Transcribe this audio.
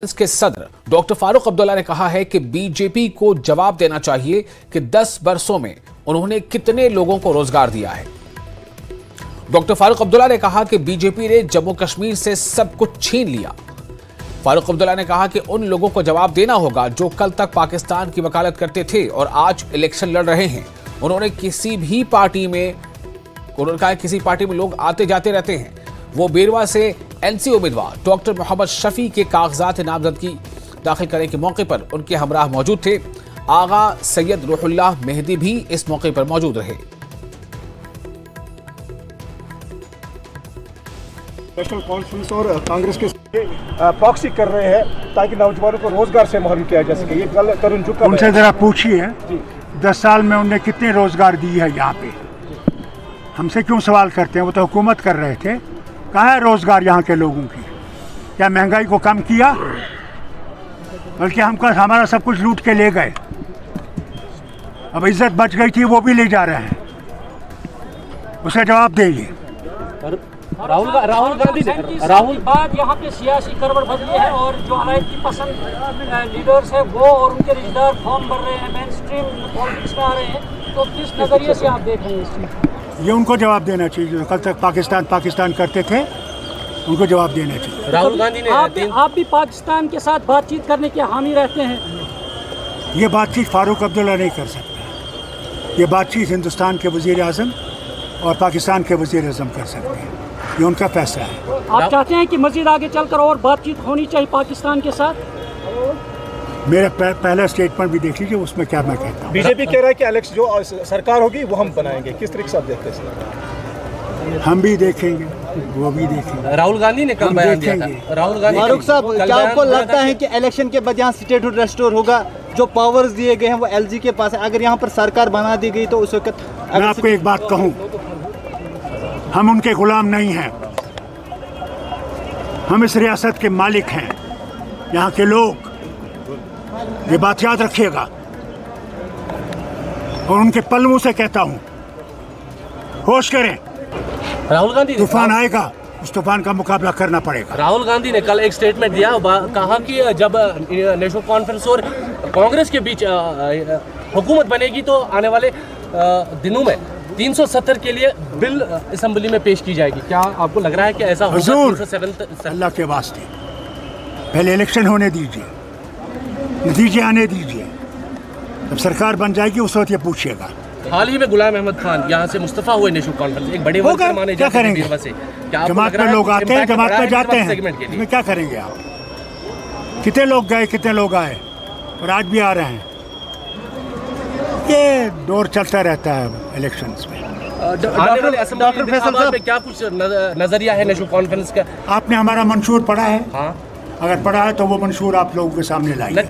इसके सदर डॉक्टर फारूक अब्दुल्ला ने कहा है कि बीजेपी को जवाब देना चाहिए कि 10 वर्षों में उन्होंने कितने लोगों को रोजगार दिया है। डॉक्टर फारूक अब्दुल्ला ने कहा कि बीजेपी ने जम्मू कश्मीर से सब कुछ छीन लिया। फारूक अब्दुल्ला ने कहा कि उन लोगों को जवाब देना होगा जो कल तक पाकिस्तान की वकालत करते थे और आज इलेक्शन लड़ रहे हैं। उन्होंने किसी पार्टी में लोग आते जाते रहते हैं। वो बेरवा से एनसी उम्मीदवार डॉक्टर मोहम्मद शफी के कागजात नामजदगी दाखिल करने के मौके पर उनके हमराह मौजूद थे। आगा सैयद रूहुल्लाह मेहदी भी इस मौके पर मौजूद रहे। नेशनल कॉन्फ्रेंस और कांग्रेस के प्रॉक्सी कर रहे हैं ताकि नौजवानों को रोजगार से महरूम किया जा सके। ये कल तरुण चुका उनसे जरा पूछिए 10 साल में उन्हें कितने रोजगार दी है। यहाँ पे हमसे क्यों सवाल करते हैं? वो तो हुकूमत कर रहे थे। कहाँ है रोजगार यहाँ के लोगों की? क्या महंगाई को कम किया? बल्कि हमारा सब कुछ लूट के ले गए। अब इज्जत बच गई थी वो भी ले जा रहे हैं। उसे जवाब देंगे। राहुल बाद यहाँ पे सियासी करवट बदली है और जो अलायदी पसंद लीडर्स है वो और उनके रिश्तेदार फॉर्म भर रहे हैं, मेन स्ट्रीम पॉलिटिक्स में आ रहे हैं। तो किस नजरिए से आप देख रहे हैं इस चीज? ये उनको जवाब देना चाहिए जो कल तक पाकिस्तान करते थे। उनको जवाब देना चाहिए। राहुल गांधी ने आप भी पाकिस्तान के साथ बातचीत करने के हामी रहते हैं। ये बातचीत फारूक अब्दुल्ला नहीं कर सकते। ये बातचीत हिंदुस्तान के वजीर आज़म और पाकिस्तान के वजीर आज़म कर सकते हैं। ये उनका फैसला है। आप चाहते हैं कि मजीद आगे चलकर और बातचीत होनी चाहिए पाकिस्तान के साथ? मेरा पहला स्टेटमेंट भी देख लीजिए, उसमें क्या मैं कहता हूँ। बीजेपी कह रहा है कि इलेक्शन जो सरकार होगी वो हम बनाएंगे। किस तरीके से आप देखते हैं? हम भी देखेंगे, वो भी देखेंगे। राहुल गांधी ने कल बयान दिया था। राहुल गांधी फारूक साहब, क्या आपको लगता है कि इलेक्शन के बाद यहाँ स्टेटहुड रेस्टोर होगा? जो पावर्स दिए गए हैं वो एलजी के पास है। अगर यहाँ पर सरकार बना दी गई तो उस वक्त मैं आपको एक बात कहूँ, हम उनके गुलाम नहीं हैं। हम इस रियासत के मालिक हैं, यहाँ के लोग। ये बात याद रखिएगा और उनके पल्लवों से कहता हूँ, होश करें। राहुल गांधी तूफान आएगा, उस तूफान का मुकाबला करना पड़ेगा। राहुल गांधी ने कल एक स्टेटमेंट दिया, कहा कि जब नेशनल कॉन्फ्रेंस और कांग्रेस के बीच हुकूमत बनेगी तो आने वाले दिनों में 370 के लिए बिल असेंबली में पेश की जाएगी। क्या आपको लग रहा है कि ऐसा होगा? हुजूर, अल्लाह के वास्ते पहले इलेक्शन होने दीजिए, नतीजे आने दीजिए, जब सरकार बन जाएगी उस वक्त ये पूछिएगा। हाल ही में गुलाम अहमद खान यहाँ से मुस्तफा हुए नेशनल कॉन्फ्रेंस, एक बड़े वर्कर माने क्या जाते करेंगे? जमात में लोग आते हैं, जमात में जाते हैं, इसमें क्या करेंगे आप? कितने लोग गए, कितने लोग आए और आज भी आ रहे हैं। ये दौर चलता रहता है इलेक्शंस में। डॉक्टर फैसल साहब पे क्या कुछ नजरिया है नेशनल कॉन्फ्रेंस का? आपने हमारा मंशूर पढ़ा है? हाँ, अगर पढ़ा है तो वो मंशूर आप लोगों के सामने लाइए।